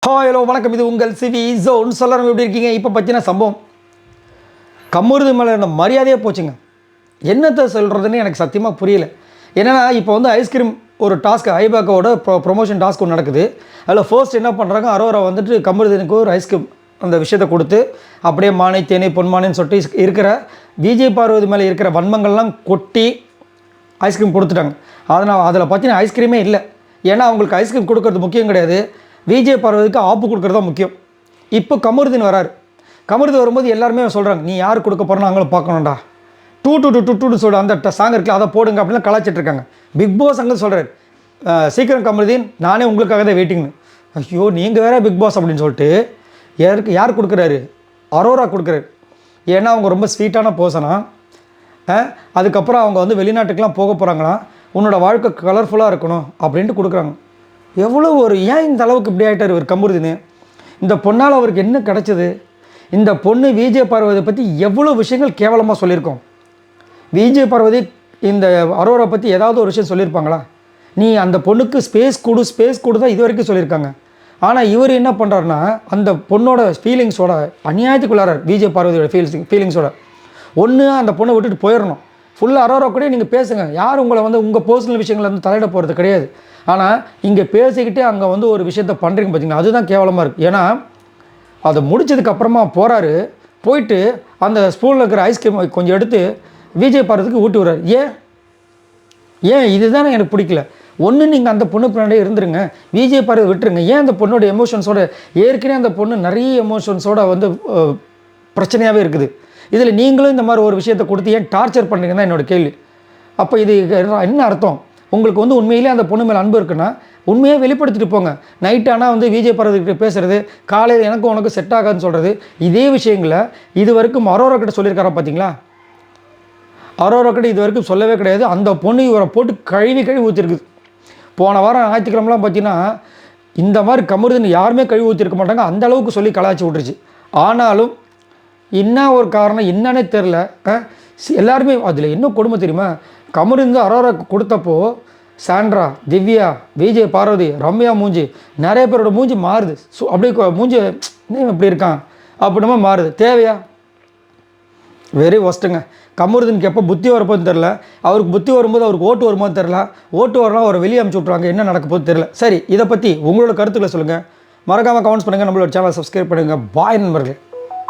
Hello வணக்கம். இது உங்கள் சிவி ஜோன். சொல்லணும் எப்படி இருக்கீங்க? இப்போ பற்றின சம்பவம் கம்முருது மேலே இருந்த மரியாதையே போச்சுங்க. என்னத்தை சொல்கிறதுன்னு எனக்கு சத்தியமாக புரியல. என்னென்னா இப்போ வந்து ஐஸ்கிரீம் ஒரு டாஸ்க் ஐபேக்கோட ப்ரொமோஷன் டாஸ்க் ஒன்று நடக்குது. அதில் ஃபர்ஸ்ட் என்ன பண்ணுறாங்க, அரோரா வந்துட்டு கம்முருதுனுக்கு ஒரு ஐஸ்கிரீம் அந்த விஷயத்தை கொடுத்து அப்படியே மானை தேனை பொன்மானைன்னு சொல்லிட்டு இருக்கிற விஜய் பார்வதி மேலே இருக்கிற வன்மங்கள்லாம் கொட்டி ஐஸ்கிரீம் கொடுத்துட்டாங்க. அதனால் அதில் பார்த்தீங்கன்னா ஐஸ்கிரீமே இல்லை. ஏன்னா அவங்களுக்கு ஐஸ்கிரீம் கொடுக்கறது முக்கியம் கிடையாது, விஜய் பார்வதிக்கு ஆப்பு கொடுக்குறது தான் முக்கியம். இப்போ கமருதீன் வராரு. கமருதீன் வரும்போது எல்லாருமே சொல்கிறாங்க, நீ யார் கொடுக்க போகிறோன்னு நாங்களும் பார்க்கணும்டா, டூ டூ டூ டூ டூன்னு சொல்ல அந்த சாங் இருக்குல்ல, அதை போடுங்க அப்படின்னா கலாச்சிட்டு இருக்காங்க. பிக் பாஸ் அங்கே சொல்கிறார், சீக்கிரம் கமருதீன், நானே உங்களுக்காக தான் வெயிட்டிங்னு. ஐயோ நீங்கள் வேறு பிக் பாஸ் அப்படின்னு சொல்லிட்டு யார் கொடுக்குறாரு? அரோரா கொடுக்குறாரு. ஏன்னா அவங்க ரொம்ப ஸ்வீட்டான பர்சனா. அதுக்கப்புறம் அவங்க வந்து வெளிநாட்டுக்கெலாம் போக போகிறாங்களாம், உன்னோட வாழ்க்கை கலர்ஃபுல்லாக இருக்கணும் அப்படின்ட்டு கொடுக்குறாங்க. எவ்வளோ ஒரு ஏன் இந்த அளவுக்கு இப்படி ஆகிட்டார் இவர் கமருதீன்? இந்த பொண்ணால் அவருக்கு என்ன கிடச்சிது? இந்த பொண்ணு விஜய் பார்வதியை பற்றி எவ்வளோ விஷயங்கள் கேவலமாக சொல்லியிருக்கோம். விஜய் பார்வதி இந்த அரோரா பற்றி ஏதாவது ஒரு விஷயம் சொல்லியிருப்பாங்களா? நீ அந்த பொண்ணுக்கு ஸ்பேஸ் கொடு தான் இது வரைக்கும் சொல்லியிருக்காங்க. ஆனால் இவர் என்ன பண்ணுறாருன்னா, அந்த பொண்ணோட ஃபீலிங்ஸோட அநியாயத்துக்குள்ளாரார். விஜய் பார்வதியோட ஃபீலிங்ஸோட ஒன்று அந்த பொண்ணை விட்டுட்டு போயிடணும். ஃபுல்லாக அரோரா கூட நீங்கள் பேசுங்க, யார் உங்களை வந்து உங்கள் பர்சனல் விஷயங்களை வந்து தலையிட போகிறது கிடையாது. ஆனால் இங்கே பேசிக்கிட்டே அங்கே வந்து ஒரு விஷயத்த பண்ணுறீங்க பார்த்தீங்கன்னா, அதுதான் கேவலமாக இருக்குது. ஏன்னா அதை முடிச்சதுக்கப்புறமா போயிட்டு அந்த ஸ்பூனில் இருக்கிற ஐஸ்கிரீம் கொஞ்சம் எடுத்து விஜய் பார்வதிக்கு ஊட்டி விடுறாரு. ஏன் இதுதானே எனக்கு பிடிக்கல. ஒன்று நீங்கள் அந்த பொண்ணு பின்னாடியே இருந்துருங்க, விஜய் பார்வதி விட்டுருங்க. ஏன் அந்த பொண்ணோட எமோஷன்ஸோட, ஏற்கனவே அந்த பொண்ணு நிறைய எமோஷன்ஸோட வந்து பிரச்சனையாகவே இருக்குது. இதில் நீங்களும் இந்த மாதிரி ஒரு விஷயத்தை கொடுத்து ஏன் டார்ச்சர் பண்ணுறீங்கன்னு தான் என்னோடய கேள்வி. அப்போ இது என்ன அர்த்தம்? உங்களுக்கு வந்து உண்மையிலே அந்த பொண்ணு மேலே அன்பு இருக்குன்னா உண்மையே வெளிப்படுத்திட்டு போங்க. நைட் ஆனால் வந்து விஜய் பார்வதிக்கிட்ட பேசுகிறது, காலையில் எனக்கும் உனக்கு செட் ஆகாதுன்னு சொல்கிறது, இதே விஷயங்களை இது வரைக்கும் அரோரா கிட்ட சொல்லியிருக்காரா பார்த்தீங்களா? அரோரா கிட்ட இது வரைக்கும் சொல்லவே கிடையாது. அந்த பொண்ணு இவரை போட்டு கழுவி ஊற்றிருக்குது. போன வாரம் ஞாயிற்றுக்கிழமெலாம் பார்த்தீங்கன்னா இந்த மாதிரி கமருதீன் யாருமே கழுவி ஊற்றிருக்க மாட்டாங்க, அந்த அளவுக்கு சொல்லி கலாய்ச்சி விட்டுருச்சு. ஆனாலும் என்ன ஒரு காரணம் என்னன்னே தெரில. எல்லாருமே அதில் என்ன கொடுமை தெரியுமா? கமருதீன் அரோரா கொடுத்தப்போ சாண்ட்ரா, திவ்யா, விஜய் பார்வதி, ரம்யா மூஞ்சி, நிறைய பேரோட மூஞ்சி மாறுது. அப்படியே மூஞ்சி இப்படி இருக்கான் அப்படின்னா மாறுது. தேவையா? வெரி ஒஸ்ட்டுங்க. கமருதீனுக்கு எப்போ புத்தி வரப்போன்னு தெரில. அவருக்கு புத்தி வரும்போது அவருக்கு ஓட்டு வரும்போது தெரில. ஓட்டு வரலாம் அவரை வெளியே அனுப்பிச்சி விட்ருவாங்க, என்ன நடக்க போது தெரில. சரி, இதை பற்றி உங்களோட கருத்துக்களை சொல்லுங்கள். மறக்காமல் கமெண்ட்ஸ் பண்ணுங்கள். நம்மளோட சேனலை சப்ஸ்கிரைப் பண்ணுங்கள். பாய் நண்பர்களே.